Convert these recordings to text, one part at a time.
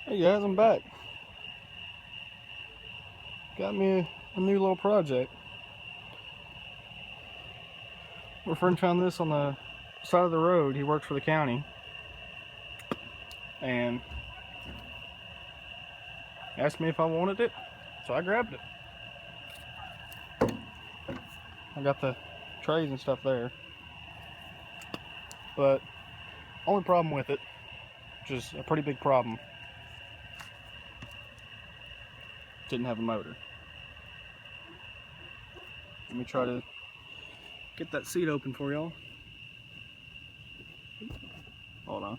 Hey guys, I'm back. Got me a new little project. My friend found this on the side of the road. He works for the county. And asked me if I wanted it, so I grabbed it. I got the trays and stuff there. But only problem with it, which is a pretty big problem, didn't have a motor. Let me try to get that seat open for y'all. Hold on.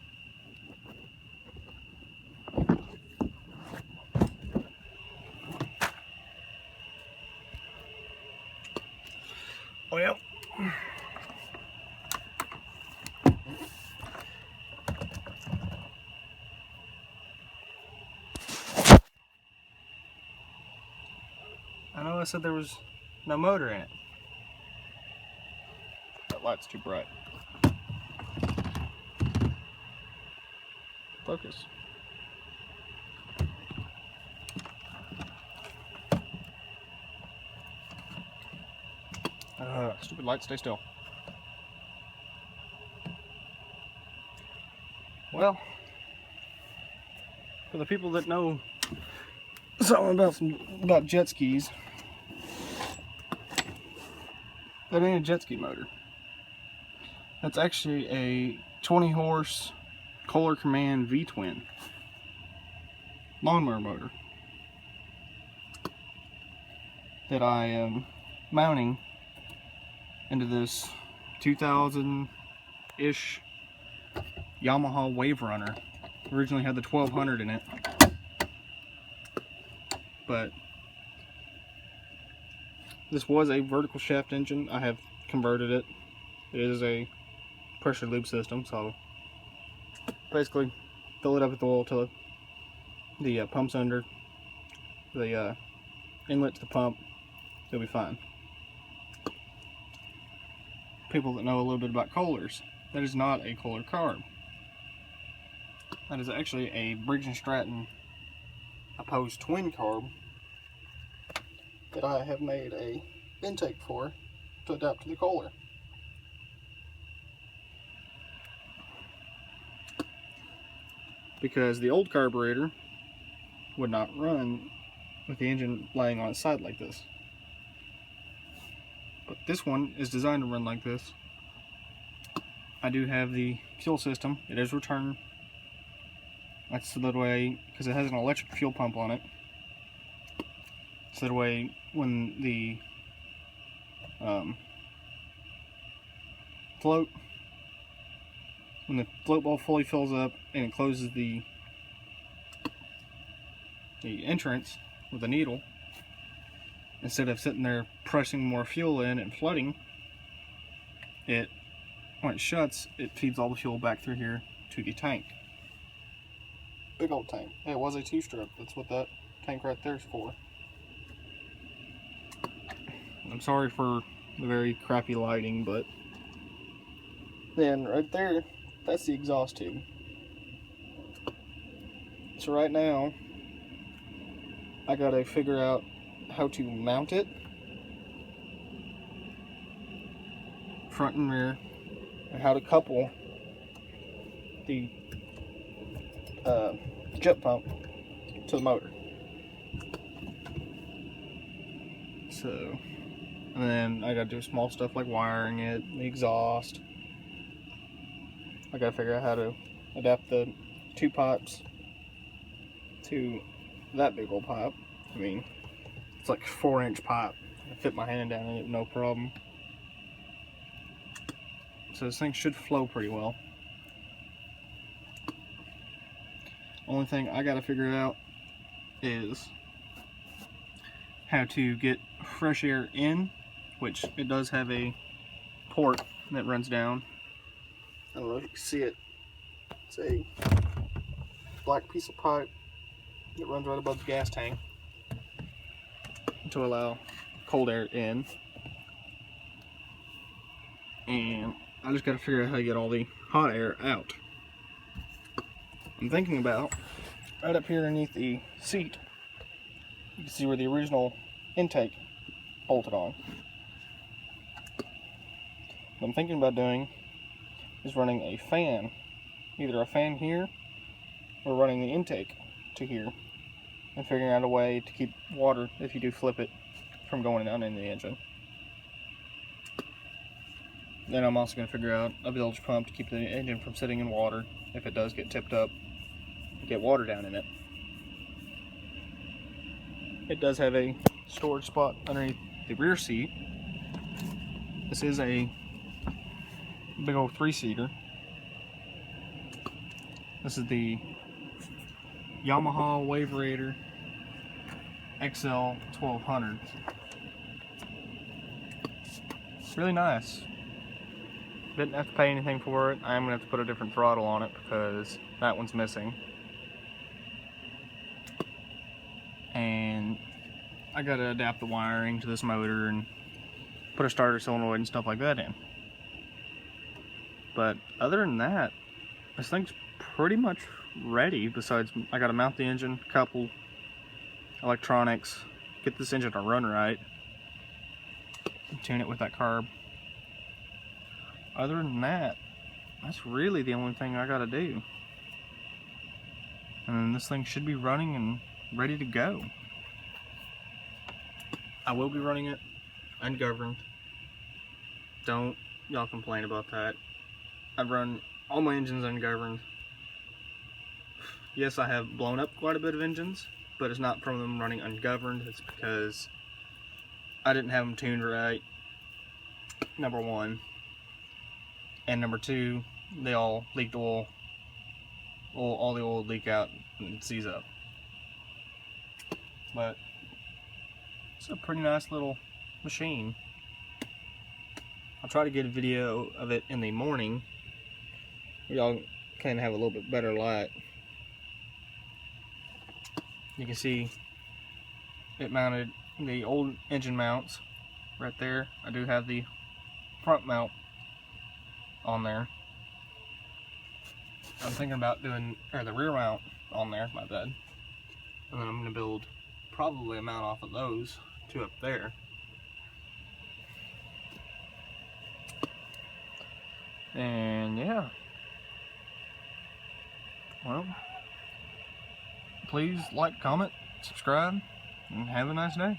Oh yeah. I know I said there was no motor in it. That light's too bright. Focus. Stupid light, stay still. Well, for the people that know something about jet skis, that ain't a jet ski motor. That's actually a 20 horse Kohler Command V-twin lawnmower motor that I am mounting into this 2000-ish Yamaha Wave Runner. Originally had the 1200 in it, but this was a vertical shaft engine. I have converted it. It is a pressure lube system, so basically fill it up with oil till the pump's under the inlet to the pump. It'll be fine. People that know a little bit about Kohlers, that is not a Kohler carb. That is actually a Briggs & Stratton opposed twin carb that I have made a intake for to adapt to the Kohler. Because the old carburetor would not run with the engine laying on its side like this. But this one is designed to run like this. I do have the fuel system. It is return. That's the way, because it has an electric fuel pump on it. So that way, when the float ball fully fills up and it closes the entrance with a needle, instead of sitting there pressing more fuel in and flooding, when it shuts, it feeds all the fuel back through here to the tank. Big old tank. It was a two-stroke. That's what that tank right there is for. I'm sorry for the very crappy lighting, but then right there, that's the exhaust tube. So right now, I gotta figure out how to mount it, front and rear, and how to couple the jet pump to the motor. So, and then I gotta do small stuff like wiring it, the exhaust. I gotta figure out how to adapt the two pipes to that big old pipe. I mean, it's like a 4-inch pipe. I fit my hand down in it, no problem. So this thing should flow pretty well. Only thing I gotta figure out is how to get fresh air in, which it does have a port that runs down. I don't know if you can see it. It's a black piece of pipe that runs right above the gas tank to allow cold air in. And I just gotta figure out how to get all the hot air out. I'm thinking about right up here underneath the seat, you can see where the original intake bolted on. What I'm thinking about doing is running a fan, either a fan here or running the intake to here, and figuring out a way to keep water, if you do flip it, from going down in the engine. Then I'm also going to figure out a bilge pump to keep the engine from sitting in water if it does get tipped up, get water down in it. It does have a storage spot underneath the rear seat. This is a big old 3-seater. This is the Yamaha Waverator xl1200. Really nice. Didn't have to pay anything for it. I am going to have to put a different throttle on it because that one's missing. And I got to adapt the wiring to this motor and put a starter solenoid and stuff like that in. But other than that, this thing's pretty much ready. Besides, I got to mount the engine, couple electronics, get this engine to run right, tune it with that carb. Other than that, that's really the only thing I gotta do. And then this thing should be running and ready to go. I will be running it ungoverned. Don't y'all complain about that. I've run all my engines ungoverned. Yes, I have blown up quite a bit of engines, but it's not from them running ungoverned. It's because I didn't have them tuned right, number one. And number two, they all leaked oil. All the oil would leak out and seize up. But it's a pretty nice little machine. I'll try to get a video of it in the morning. Y'all can have a little bit better light. You can see it mounted the old engine mounts right there. I do have the front mount on there. I'm thinking about doing, or the rear mount on there, my bad. And then I'm going to build probably a mount off of those two up there. And yeah. Well, please like, comment, subscribe, and have a nice day.